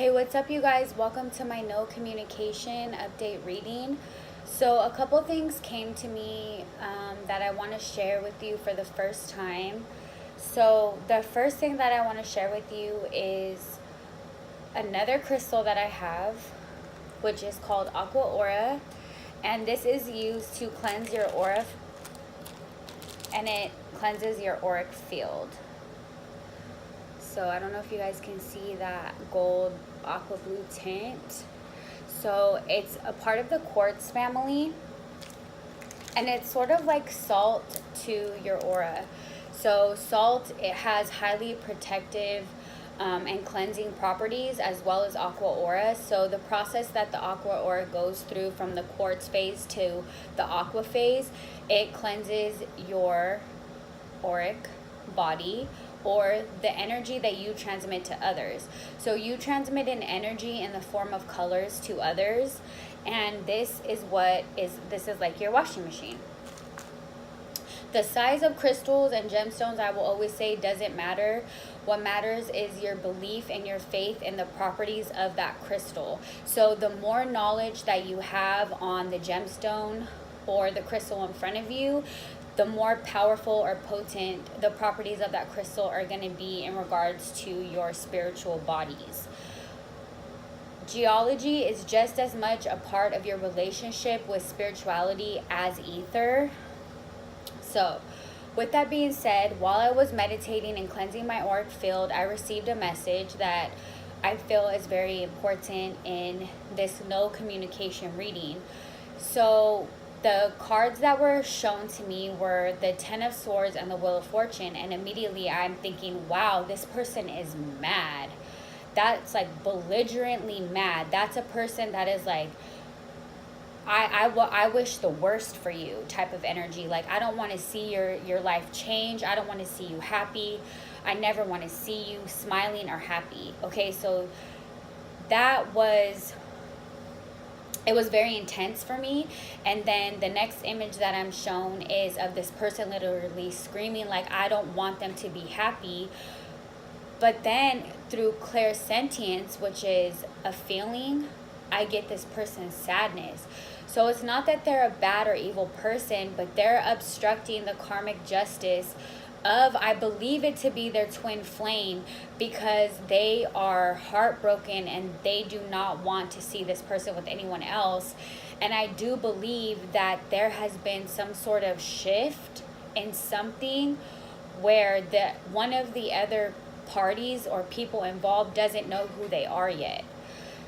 Hey, what's up, you guys? Welcome to my no communication update reading. So, a couple things came to me that I want to share with you for the first time. So, the first thing that I want to share with you is another crystal that I have, which is called Aqua Aura, and this is used to cleanse your aura, and it cleanses your auric field. So I don't know if you guys can see that gold aqua blue tint. So it's a part of the quartz family, and it's sort of like salt to your aura. So salt, it has highly protective and cleansing properties, as well as aqua aura. So the process that the aqua aura goes through from the quartz phase to the aqua phase, it cleanses your auric body, or the energy that you transmit to others. So you transmit an energy in the form of colors to others, and this is like your washing machine. The size of crystals and gemstones, I will always say, doesn't matter. What matters is your belief and your faith in the properties of that crystal. So the more knowledge that you have on the gemstone or the crystal in front of you, the more powerful or potent the properties of that crystal are going to be in regards to your spiritual bodies. Geology is just as much a part of your relationship with spirituality as ether. So, with that being said, while I was meditating and cleansing my auric field, I received a message that I feel is very important in this no communication reading. So, the cards that were shown to me were the Ten of Swords and the Wheel of Fortune, and immediately I'm thinking, wow, this person is mad. That's like belligerently mad. That's a person that is like, I wish the worst for you type of energy. Like, I don't want to see your life change. I don't want to see you happy. I never want to see you smiling or happy. Okay, so it was very intense for me. And then the next image that I'm shown is of this person literally screaming like, I don't want them to be happy. But then through clairsentience, which is a feeling, I get this person's sadness. So it's not that they're a bad or evil person, but they're obstructing the karmic justice of, I believe it to be their twin flame, because they are heartbroken and they do not want to see this person with anyone else. And I do believe that there has been some sort of shift in something where one of the other parties or people involved doesn't know who they are yet.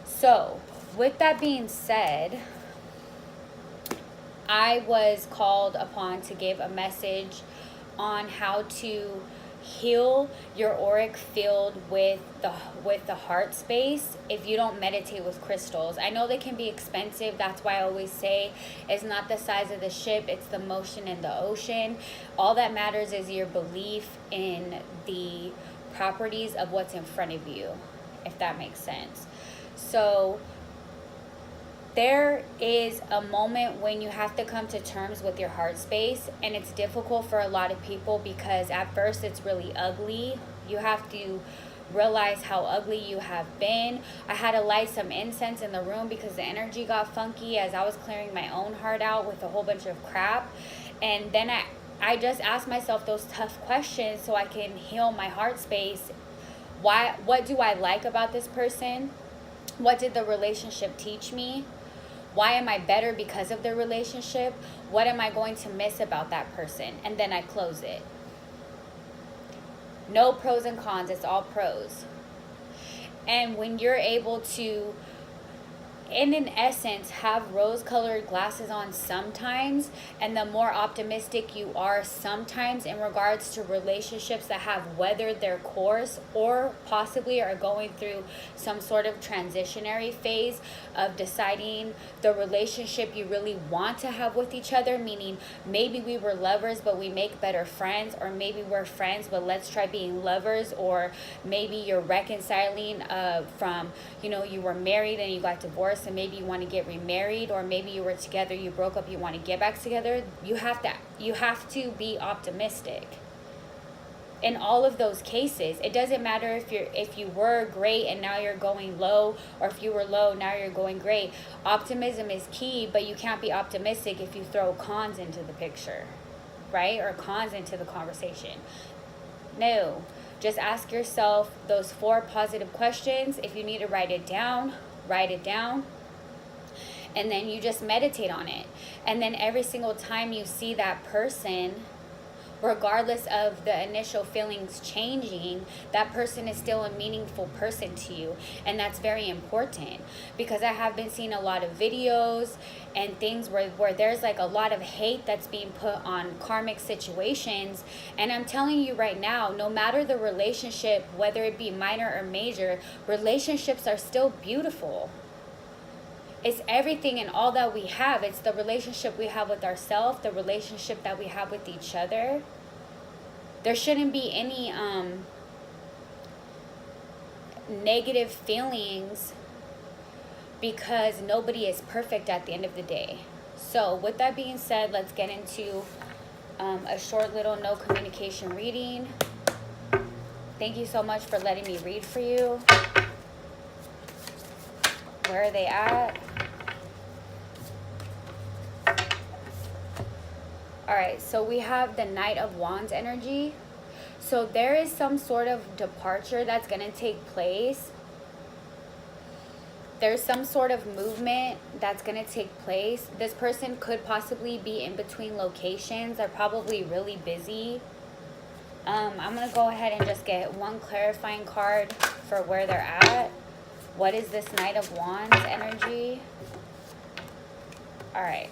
So with that being said, I was called upon to give a message on how to heal your auric field with the heart space if you don't meditate with crystals. I know they can be expensive. That's why I always say it's not the size of the ship, it's the motion in the ocean. All that matters is your belief in the properties of what's in front of you, if that makes sense. So there is a moment when you have to come to terms with your heart space, and it's difficult for a lot of people because at first it's really ugly. You have to realize how ugly you have been. I had to light some incense in the room because the energy got funky as I was clearing my own heart out with a whole bunch of crap. And then I just asked myself those tough questions so I can heal my heart space. What do I like about this person? What did the relationship teach me? Why am I better because of the relationship? What am I going to miss about that person? And then I close it. No pros and cons, it's all pros. And when you're able to, in an essence, have rose-colored glasses on sometimes, and the more optimistic you are sometimes in regards to relationships that have weathered their course or possibly are going through some sort of transitionary phase of deciding the relationship you really want to have with each other, meaning maybe we were lovers but we make better friends, or maybe we're friends but let's try being lovers, or maybe you're reconciling from, you were married and you got divorced and maybe you want to get remarried, or maybe you were together, you broke up, you want to get back together. You have to be optimistic. in all of those cases. It doesn't matter if you were great and now you're going low, or if you were low now you're going great. Optimism is key, but you can't be optimistic if you throw cons into the picture, right? Or cons into the conversation. No. Just ask yourself those 4 positive questions. If you need to write it down, write it down. And then you just meditate on it. And then every single time you see that person, regardless of the initial feelings changing, that person is still a meaningful person to you. And that's very important, because I have been seeing a lot of videos and things where there's like a lot of hate that's being put on karmic situations. And I'm telling you right now, no matter the relationship, whether it be minor or major, relationships are still beautiful. It's everything and all that we have. It's the relationship we have with ourselves, the relationship that we have with each other. There shouldn't be any negative feelings, because nobody is perfect at the end of the day. So with that being said, let's get into a short little no communication reading. Thank you so much for letting me read for you. Where are they at? Alright, so we have the Knight of Wands energy. So there is some sort of departure that's going to take place. There's some sort of movement that's going to take place. This person could possibly be in between locations. They're probably really busy. I'm going to go ahead and just get one clarifying card for where they're at. What is this Knight of Wands energy? Alright.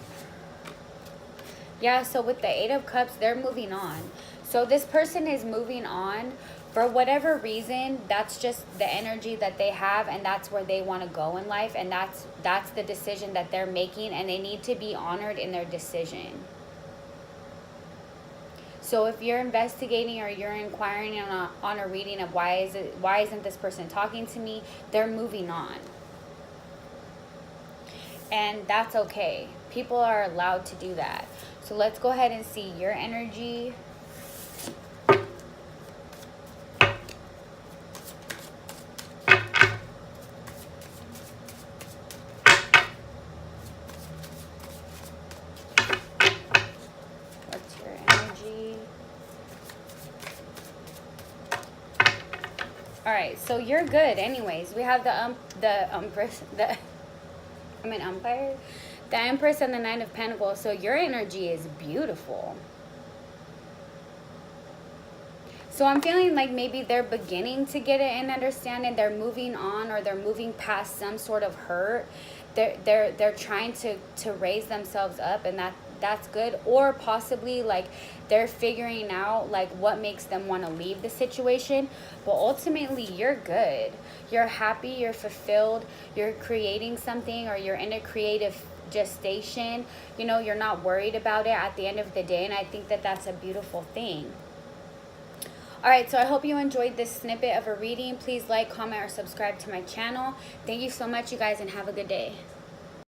Yeah, so with the 8 of Cups, they're moving on. So this person is moving on. For whatever reason, that's just the energy that they have, and that's where they want to go in life, and that's the decision that they're making, and they need to be honored in their decision. So if you're investigating or you're inquiring on a reading of why isn't this person talking to me, they're moving on. And that's okay. People are allowed to do that. So let's go ahead and see your energy. What's your energy? All right, so you're good anyways. We have the Empress, the Umpire, the Empress, and the Nine of Pentacles. So your energy is beautiful. So I'm feeling like maybe they're beginning to get it and understand, they're moving on, or they're moving past some sort of hurt. They're trying to raise themselves up, and that's good. Or possibly like they're figuring out like what makes them want to leave the situation. But ultimately, you're good. You're happy, you're fulfilled, you're creating something, or you're in a creative gestation. You know, you're not worried about it at the end of the day, and I think that that's a beautiful thing. Alright, so I hope you enjoyed this snippet of a reading. Please like, comment, or subscribe to my channel. Thank you so much, you guys, and have a good day.